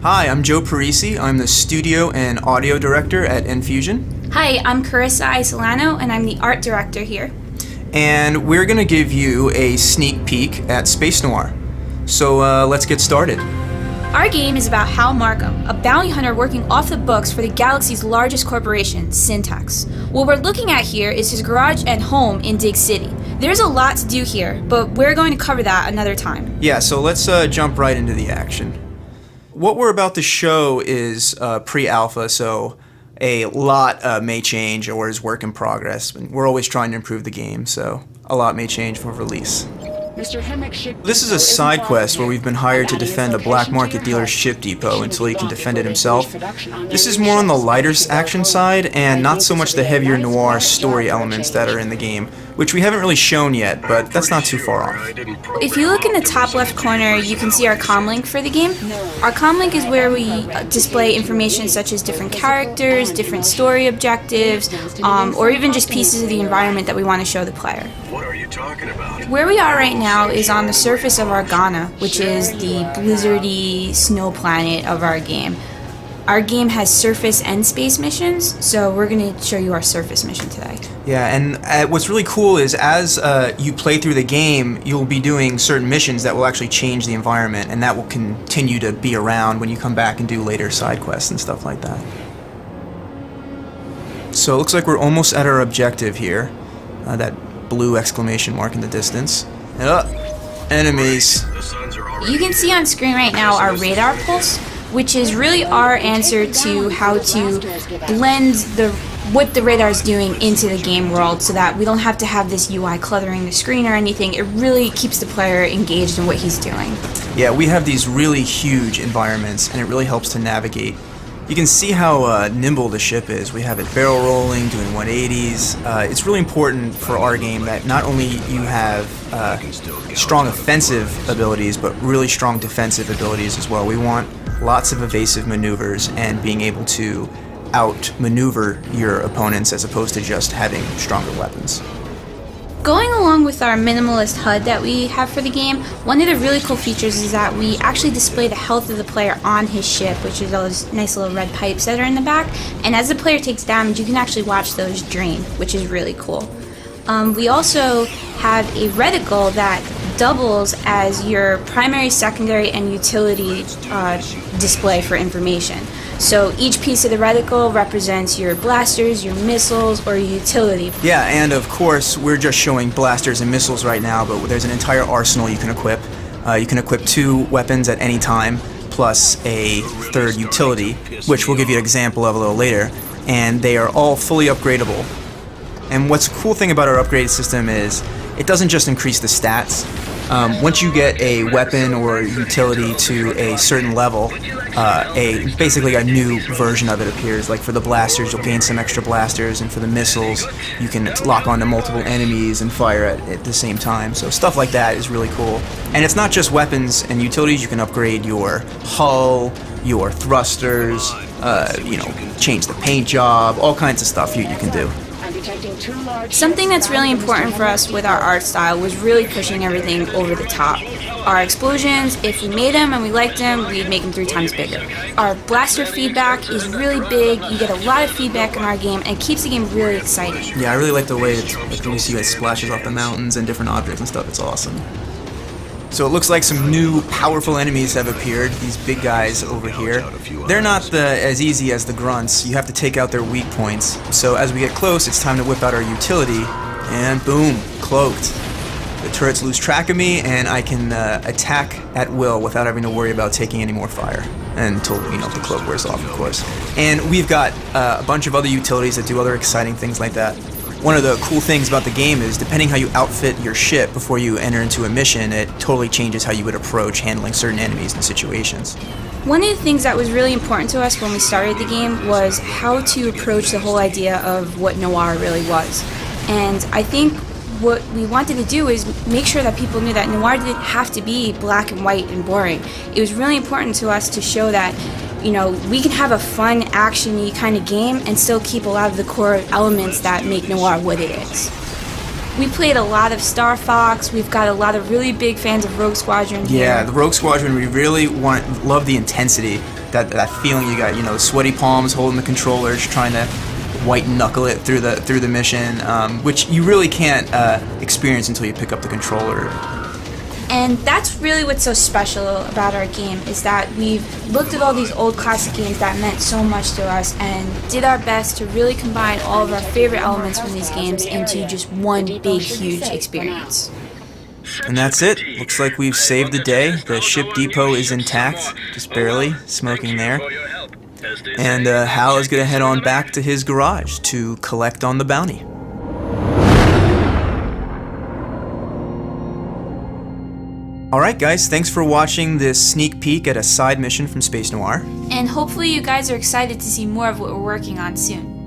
Hi, I'm Joe Parisi. I'm the studio and audio director at Infusion. Hi, I'm Carissa Isolano, and I'm the art director here. And we're going to give you a sneak peek at Space Noir. So let's get started. Our game is about Hal Markham, a bounty hunter working off the books for the galaxy's largest corporation, Syntax. What we're looking at here is his garage and home in Dig City. There's a lot to do here, but we're going to cover that another time. Yeah, so let's jump right into the action. What we're about to show is pre-alpha, so a lot may change or is work in progress. We're always trying to improve the game, so a lot may change for release. This is a side quest where we've been hired to defend a black market dealer's ship depot until he can defend it himself. This is more on the lighter action side and not so much the heavier noir story elements that are in the game, which we haven't really shown yet, but that's not too far off. If you look in the top left corner, you can see our comlink for the game. Our comlink is where we display information such as different characters, different story objectives, or even just pieces of the environment that we want to show the player. What are you talking about? Where we are right now is on the surface of Argana, which is the blizzardy snow planet of our game. Our game has surface and space missions, so we're going to show you our surface mission today. Yeah, and what's really cool is as you play through the game, you'll be doing certain missions that will actually change the environment, and that will continue to be around when you come back and do later side quests and stuff like that. So it looks like we're almost at our objective here. That blue exclamation mark in the distance. Enemies. You can see on screen right now our radar pulse, which is really our answer to how to blend what the radar is doing into the game world so that we don't have to have this UI cluttering the screen or anything. It really keeps the player engaged in what he's doing. Yeah, we have these really huge environments and it really helps to navigate. You can see how nimble the ship is. We have it barrel rolling, doing 180s. It's really important for our game that not only you have strong offensive abilities, but really strong defensive abilities as well. We want lots of evasive maneuvers and being able to outmaneuver your opponents as opposed to just having stronger weapons. Going along with our minimalist HUD that we have for the game, one of the really cool features is that we actually display the health of the player on his ship, which is those nice little red pipes that are in the back. And as the player takes damage, you can actually watch those drain, which is really cool. We also have a reticle that doubles as your primary, secondary, and utility display for information. So each piece of the reticle represents your blasters, your missiles, or your utility. Yeah, and of course, we're just showing blasters and missiles right now, but there's an entire arsenal you can equip. You can equip 2 weapons at any time, plus a third utility, which we'll give you an example of a little later, and they are all fully upgradable. And what's a cool thing about our upgrade system is it doesn't just increase the stats. Once you get a weapon or utility to a certain level, basically a new version of it appears. Like for the blasters, you'll gain some extra blasters, and for the missiles, you can lock onto multiple enemies and fire at the same time. So stuff like that is really cool. And it's not just weapons and utilities. You can upgrade your hull, your thrusters, change the paint job, all kinds of stuff you can do. Something that's really important for us with our art style was really pushing everything over the top. Our explosions, if we made them and we liked them, we'd make them 3 times bigger. Our blaster feedback is really big. You get a lot of feedback in our game and it keeps the game really exciting. Yeah, I really like the way when you see it splashes off the mountains and different objects and stuff. It's awesome. So it looks like some new powerful enemies have appeared, these big guys over here. They're not as easy as the grunts. You have to take out their weak points. So as we get close, it's time to whip out our utility, and boom, cloaked. The turrets lose track of me, and I can attack at will without having to worry about taking any more fire. Until, the cloak wears off, of course. And we've got a bunch of other utilities that do other exciting things like that. One of the cool things about the game is depending how you outfit your ship before you enter into a mission, it totally changes how you would approach handling certain enemies and situations. One of the things that was really important to us when we started the game was how to approach the whole idea of what Noir really was. And I think what we wanted to do is make sure that people knew that Noir didn't have to be black and white and boring. It was really important to us to show that we can have a fun, action-y kind of game and still keep a lot of the core elements that make Noir what it is. We played a lot of Star Fox. We've got a lot of really big fans of Rogue Squadron here. Yeah, the Rogue Squadron, we really love the intensity. that feeling you got, you know, sweaty palms holding the controller, just trying to white knuckle it through the mission, which you really can't experience until you pick up the controller. And that's really what's so special about our game, is that we've looked at all these old classic games that meant so much to us and did our best to really combine all of our favorite elements from these games into just one big, huge experience. And that's it. Looks like we've saved the day. The ship depot is intact, just barely, smoking there. And Hal is going to head on back to his garage to collect on the bounty. Alright guys, thanks for watching this sneak peek at a side mission from Space Noir. And hopefully you guys are excited to see more of what we're working on soon.